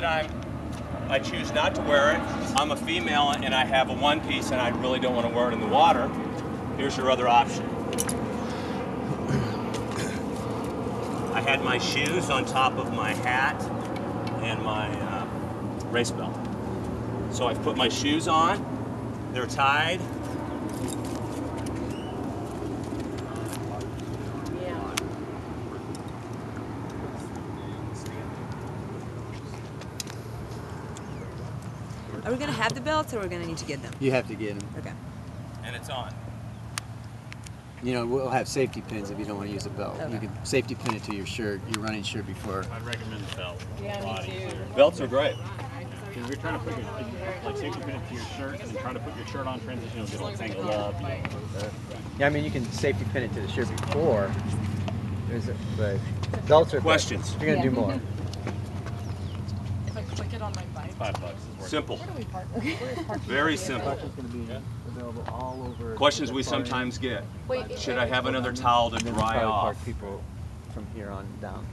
I choose not to wear it. I'm a female and I have a one piece and I really don't want to wear it in the water. Here's your other option. I had my shoes on top of my hat and my race belt. So I've put my shoes on, they're tied. Are we going to have the belts or are we going to need to get them? You have to get them. Okay. And it's on. You know, we'll have safety pins if you don't want to use a belt. Okay. You can safety pin it to your shirt, your running shirt before. I'd recommend the belt. Yeah, me too. Belts are great. If you're trying to put your like safety pin it to your shirt and try to put your shirt on transition, you'll get all tangled up. Yeah, I mean, you can safety pin it to the shirt before. But belts are Questions? You're going to do more. If I click it on my bike. $5 is Simple. Where do we park? Very simple. It's going to be available all over. Questions we sometimes get. Wait, Should I have another towel to And then dry probably off? park people from here on down.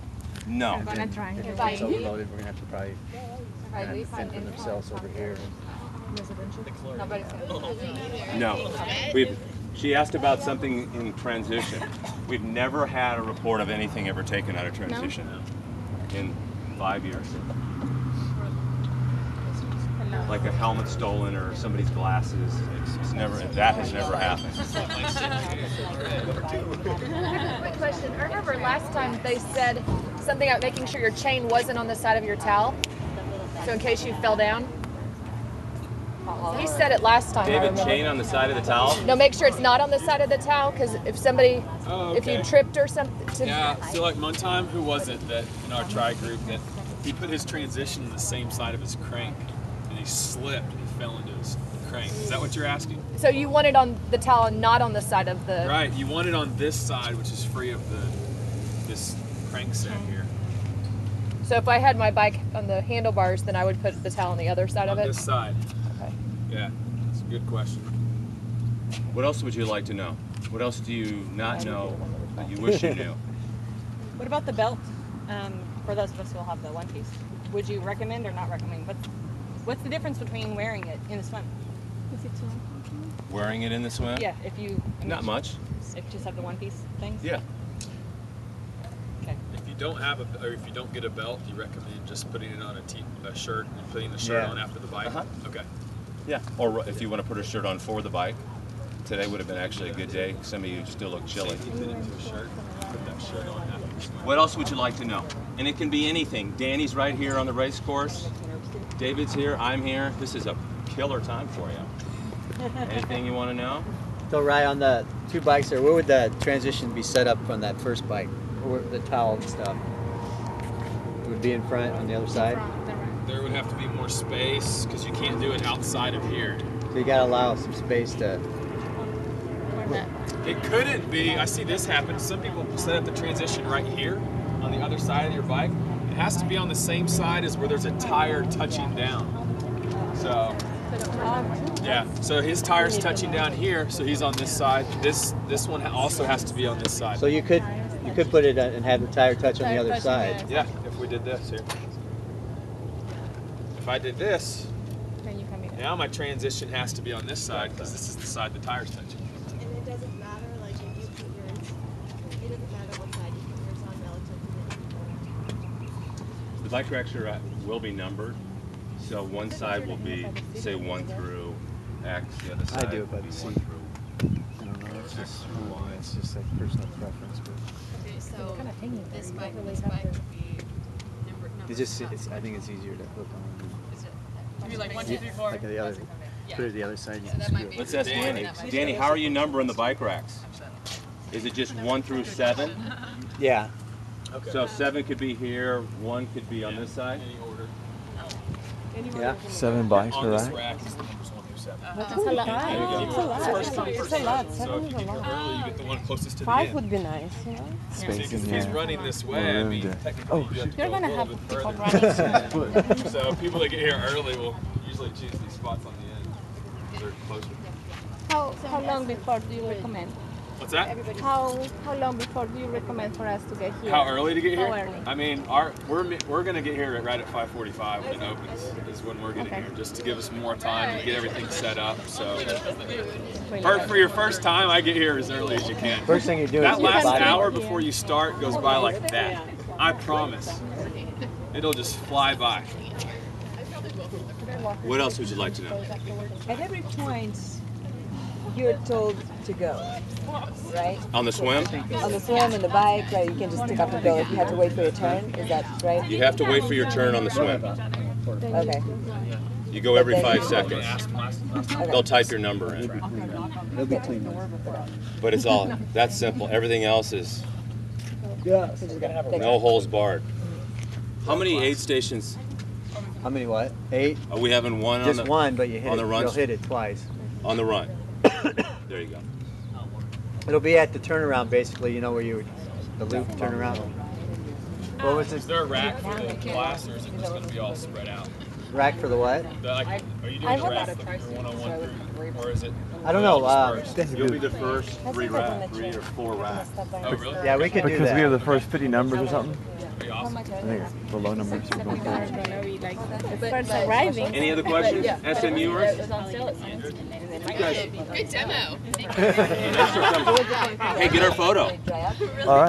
No. And then if it gets overloaded, we're going to have to probably fend for themselves over here. No. She asked about something in transition. We've never had a report of anything ever taken out of transition in 5 years. Like a helmet stolen or somebody's glasses. It's never, that has never happened. Quick question. I remember last time they said something about making sure your chain wasn't on the side of your towel. So in case you fell down. He said it last time. I David, remember. chain on the side of the towel? No, make sure it's not on the side of the towel because if somebody, if you tripped or something. Yeah, so like one time, who was it that in our tri group that he put his transition in the same side of his crank and he slipped and fell into his crank. Is that what you're asking? So you want it on the towel and not on the side of the. Right, you want it on this side, which is free of this crank set here. So if I had my bike on the handlebars, then I would put the towel on the other side On of it. this side. Okay. Yeah, that's a good question. What else would you like to know? What else do you not know that you wish you knew? What about the belt? For those of us who will have the one piece, would you recommend or not recommend? What's the difference between wearing it in the swim? Wearing it in the swim? Yeah, if you. Not much. If you just have the one piece things. Yeah. Okay. If you don't have or if you don't get a belt, you recommend just putting it on a shirt and putting the shirt on after the bike. Okay. Yeah. Or if you want to put a shirt on for the bike. Today would have been actually a good day. Some of you still look chilly. Safety pin it to a shirt. Put that shirt on after the swim. What else would you like to know? And it can be anything. Danny's right here on the race course. David's here. I'm here. This is a killer time for you. Anything you want to know? So, Ryan, on the two bikes there, where would the transition be set up from that first bike? Or the towel and stuff? It would be in front on the other side? There would have to be more space because you can't do it outside of here. So you got to allow some space to... It couldn't be. I see this happen. Some people set up the transition right here on the other side of your bike. It has to be on the same side as where there's a tire touching down. So, yeah. So his tire's touching down here, so he's on this side. This one also has to be on this side. So you could put it and have the tire touch on the other side. Yeah, if we did this here. If I did this, now my transition has to be on this side because this is the side the tire's touching. And it doesn't matter, like if you put yours, it doesn't matter what side you put yours on relative to The bike racks will be numbered. So one side will be, say, 1 through X. The other side I do it by will be the 1 seat. through. I don't know, it's just like personal preference. But Okay, so this bike would be number. I think it's easier to hook on. Maybe like 1, 2, 3, 4. Like the other, put it the other side. You So can that screw might it. be. Let's ask Danny. Danny, how are you numbering the bike racks? Is it just 1 through 7? Yeah. Okay. So 7 could be here, 1 could be on this side? Any order. Yeah. 7 bikes, On this right? rack is the numbers 1 through 7. That's a lot. It's a lot. So if you get here early, you get the one closest to the 5 end. would be nice, you know? Space If in he's there. running this way, I mean, technically you have to You're go gonna a have little bit people further. running. So people that get here early will usually choose these spots on the end. They're closer. How long before do you recommend? What's that? How long before do you recommend for us to get here? How early to get here? How early? I mean, we're gonna get here right at 5:45 when it opens. Is when we're getting here, just to give us more time to get everything set up. So, for your first time, I get here as early as you can. First thing you do That is get last body. hour before you start goes by like that. I promise. It'll just fly by. What else would you like to know? At every point, you're told to go, right? On the swim? On the swim and the bike, right? You can just pick up and go if you have to wait for your turn. Is that right? You have to wait for your turn on the swim. Okay. You go every 5 seconds. Okay. They'll type your number in. It'll be clean. But it's all, that's simple. Everything else is Yeah. So just gotta take no holes barred. How many aid stations? How many what? 8? Are we having one on Just the, one, but you hit on it. the runs? You'll hit it twice. on the run? There you go. It'll be at the turnaround, basically. You know where you, the loop turnaround. What was Is it? there a rack for the class, or is it just gonna be all spread out? Rack for the what? Like, are you doing the rack for your one-on-one group, or is it? I don't know. You'll be the first 3 or 4 racks. Oh, really? Yeah, we could do Because that. we have the first 50 numbers or something. Pretty awesome. I think it's the low numbers. We're going for. First arriving. Any other questions? SMUers? You guys. Good demo. Hey, get our photo. dry up. All right.